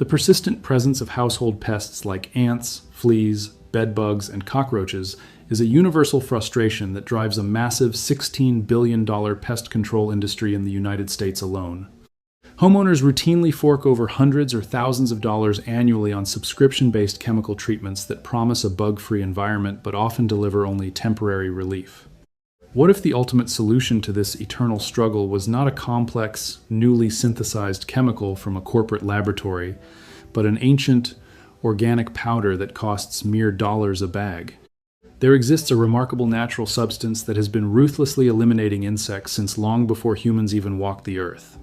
The persistent presence of household pests like ants, fleas, bedbugs, and cockroaches is a universal frustration that drives a massive $16 billion pest control industry in the United States alone. Homeowners routinely fork over hundreds or thousands of dollars annually on subscription-based chemical treatments that promise a bug-free environment but often deliver only temporary relief. What if the ultimate solution to this eternal struggle was not a complex, newly synthesized chemical from a corporate laboratory, but an ancient, organic powder that costs mere dollars a bag? There exists a remarkable natural substance that has been ruthlessly eliminating insects since long before humans even walked the earth.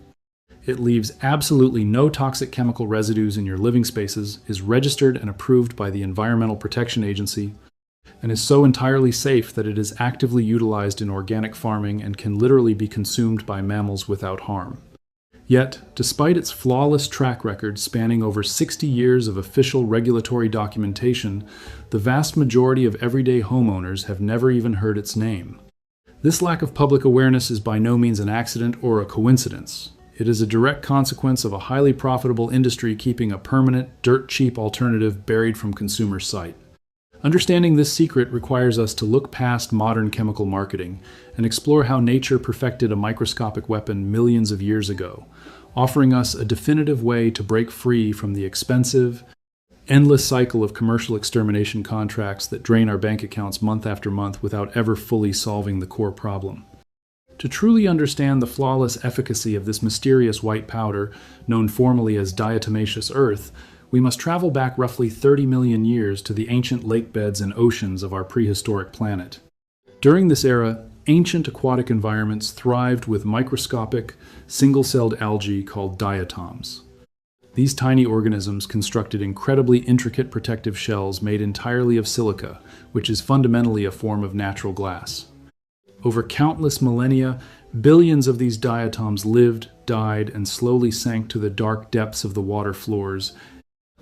It leaves absolutely no toxic chemical residues in your living spaces, is registered and approved by the Environmental Protection Agency, and is so entirely safe that it is actively utilized in organic farming and can literally be consumed by mammals without harm. Yet, despite its flawless track record spanning over 60 years of official regulatory documentation, the vast majority of everyday homeowners have never even heard its name. This lack of public awareness is by no means an accident or a coincidence. It is a direct consequence of a highly profitable industry keeping a permanent, dirt-cheap alternative buried from consumer sight. Understanding this secret requires us to look past modern chemical marketing and explore how nature perfected a microscopic weapon millions of years ago, offering us a definitive way to break free from the expensive, endless cycle of commercial extermination contracts that drain our bank accounts month after month without ever fully solving the core problem. To truly understand the flawless efficacy of this mysterious white powder, known formally as diatomaceous earth, we must travel back roughly 30 million years to the ancient lake beds and oceans of our prehistoric planet. During this era, ancient aquatic environments thrived with microscopic, single-celled algae called diatoms. These tiny organisms constructed incredibly intricate protective shells made entirely of silica, which is fundamentally a form of natural glass. Over countless millennia, billions of these diatoms lived, died, and slowly sank to the dark depths of the water floors,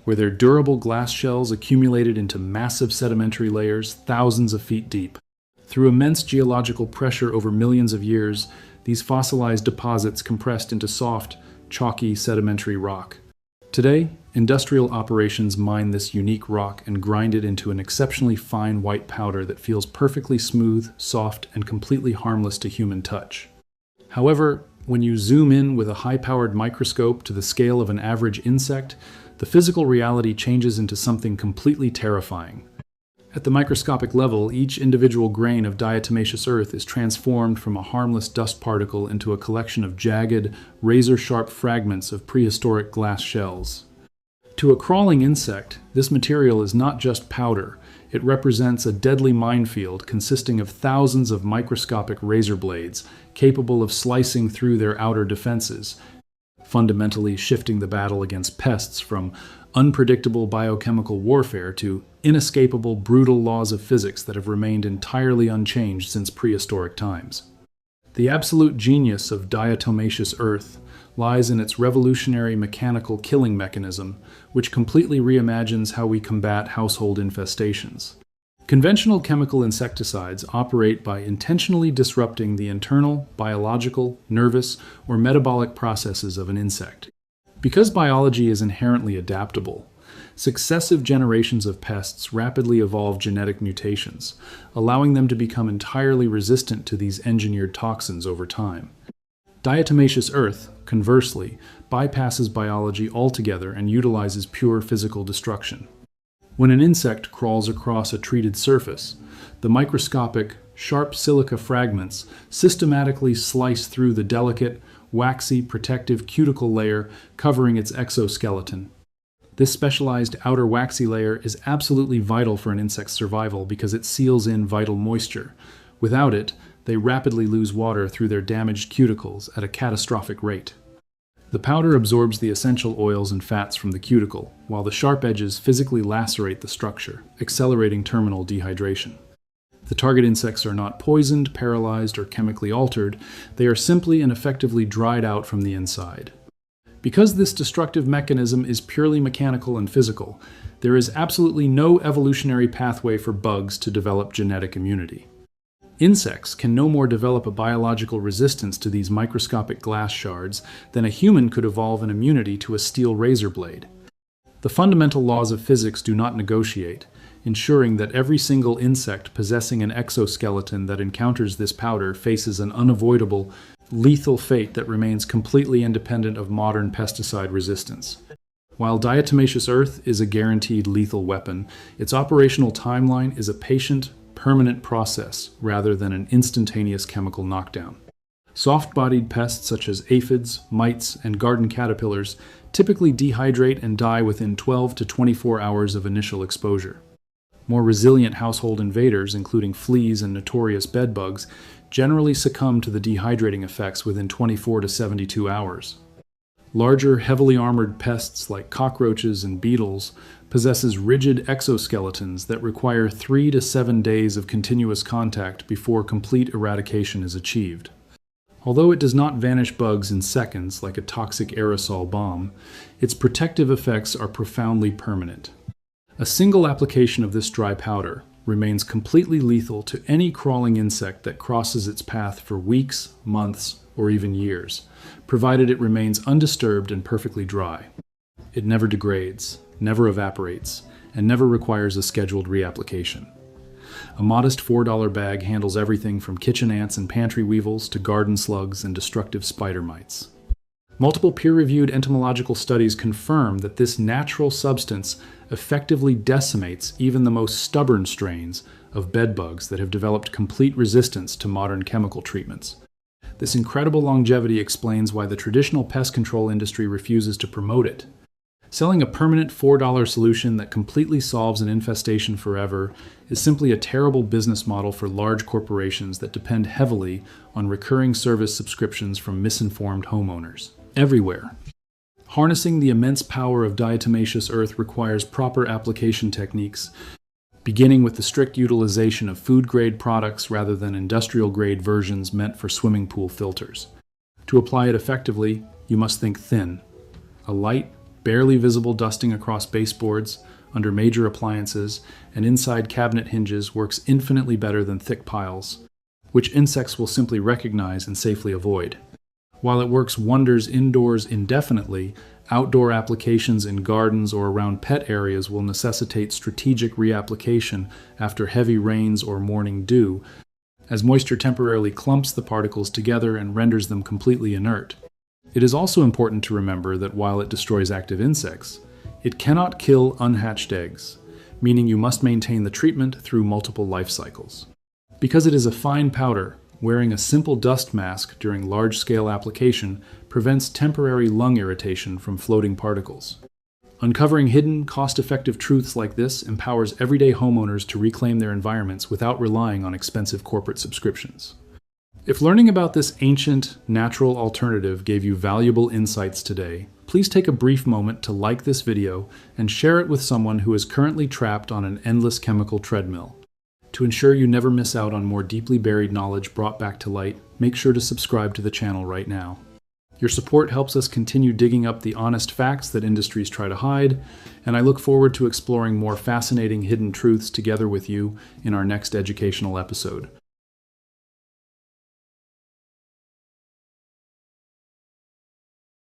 where their durable glass shells accumulated into massive sedimentary layers thousands of feet deep. Through immense geological pressure over millions of years, these fossilized deposits compressed into soft, chalky sedimentary rock. Today, industrial operations mine this unique rock and grind it into an exceptionally fine white powder that feels perfectly smooth, soft, and completely harmless to human touch. However, when you zoom in with a high-powered microscope to the scale of an average insect, the physical reality changes into something completely terrifying. At the microscopic level, each individual grain of diatomaceous earth is transformed from a harmless dust particle into a collection of jagged, razor-sharp fragments of prehistoric glass shells. To a crawling insect, this material is not just powder. It represents a deadly minefield consisting of thousands of microscopic razor blades, capable of slicing through their outer defenses, fundamentally shifting the battle against pests from unpredictable biochemical warfare to inescapable, brutal laws of physics that have remained entirely unchanged since prehistoric times. The absolute genius of diatomaceous earth lies in its revolutionary mechanical killing mechanism, which completely reimagines how we combat household infestations. Conventional chemical insecticides operate by intentionally disrupting the internal, biological, nervous, or metabolic processes of an insect. Because biology is inherently adaptable, successive generations of pests rapidly evolve genetic mutations, allowing them to become entirely resistant to these engineered toxins over time. Diatomaceous earth, conversely, bypasses biology altogether and utilizes pure physical destruction. When an insect crawls across a treated surface, the microscopic, sharp silica fragments systematically slice through the delicate, waxy, protective cuticle layer covering its exoskeleton. This specialized outer waxy layer is absolutely vital for an insect's survival because it seals in vital moisture. Without it, they rapidly lose water through their damaged cuticles at a catastrophic rate. The powder absorbs the essential oils and fats from the cuticle, while the sharp edges physically lacerate the structure, accelerating terminal dehydration. The target insects are not poisoned, paralyzed, or chemically altered. They are simply and effectively dried out from the inside. Because this destructive mechanism is purely mechanical and physical, there is absolutely no evolutionary pathway for bugs to develop genetic immunity. Insects can no more develop a biological resistance to these microscopic glass shards than a human could evolve an immunity to a steel razor blade. The fundamental laws of physics do not negotiate, ensuring that every single insect possessing an exoskeleton that encounters this powder faces an unavoidable, lethal fate that remains completely independent of modern pesticide resistance. While diatomaceous earth is a guaranteed lethal weapon, its operational timeline is a patient, permanent process rather than an instantaneous chemical knockdown. Soft-bodied pests such as aphids, mites, and garden caterpillars typically dehydrate and die within 12 to 24 hours of initial exposure. More resilient household invaders, including fleas and notorious bedbugs, generally succumb to the dehydrating effects within 24 to 72 hours. Larger, heavily armored pests like cockroaches and beetles possesses rigid exoskeletons that require 3 to 7 days of continuous contact before complete eradication is achieved. Although it does not vanish bugs in seconds like a toxic aerosol bomb, its protective effects are profoundly permanent. A single application of this dry powder remains completely lethal to any crawling insect that crosses its path for weeks, months, or even years, provided it remains undisturbed and perfectly dry. It never degrades, never evaporates, and never requires a scheduled reapplication. A modest $4 bag handles everything from kitchen ants and pantry weevils to garden slugs and destructive spider mites. Multiple peer-reviewed entomological studies confirm that this natural substance effectively decimates even the most stubborn strains of bedbugs that have developed complete resistance to modern chemical treatments. This incredible longevity explains why the traditional pest control industry refuses to promote it. Selling a permanent $4 solution that completely solves an infestation forever is simply a terrible business model for large corporations that depend heavily on recurring service subscriptions from misinformed homeowners. Everywhere. Harnessing the immense power of diatomaceous earth requires proper application techniques, beginning with the strict utilization of food-grade products rather than industrial-grade versions meant for swimming pool filters. To apply it effectively, you must think thin. A light, barely visible dusting across baseboards, under major appliances, and inside cabinet hinges works infinitely better than thick piles, which insects will simply recognize and safely avoid. While it works wonders indoors indefinitely, outdoor applications in gardens or around pet areas will necessitate strategic reapplication after heavy rains or morning dew, as moisture temporarily clumps the particles together and renders them completely inert. It is also important to remember that while it destroys active insects, it cannot kill unhatched eggs, meaning you must maintain the treatment through multiple life cycles. Because it is a fine powder, wearing a simple dust mask during large-scale application prevents temporary lung irritation from floating particles. Uncovering hidden, cost-effective truths like this empowers everyday homeowners to reclaim their environments without relying on expensive corporate subscriptions. If learning about this ancient, natural alternative gave you valuable insights today, please take a brief moment to like this video and share it with someone who is currently trapped on an endless chemical treadmill. To ensure you never miss out on more deeply buried knowledge brought back to light, make sure to subscribe to the channel right now. Your support helps us continue digging up the honest facts that industries try to hide, and I look forward to exploring more fascinating hidden truths together with you in our next educational episode.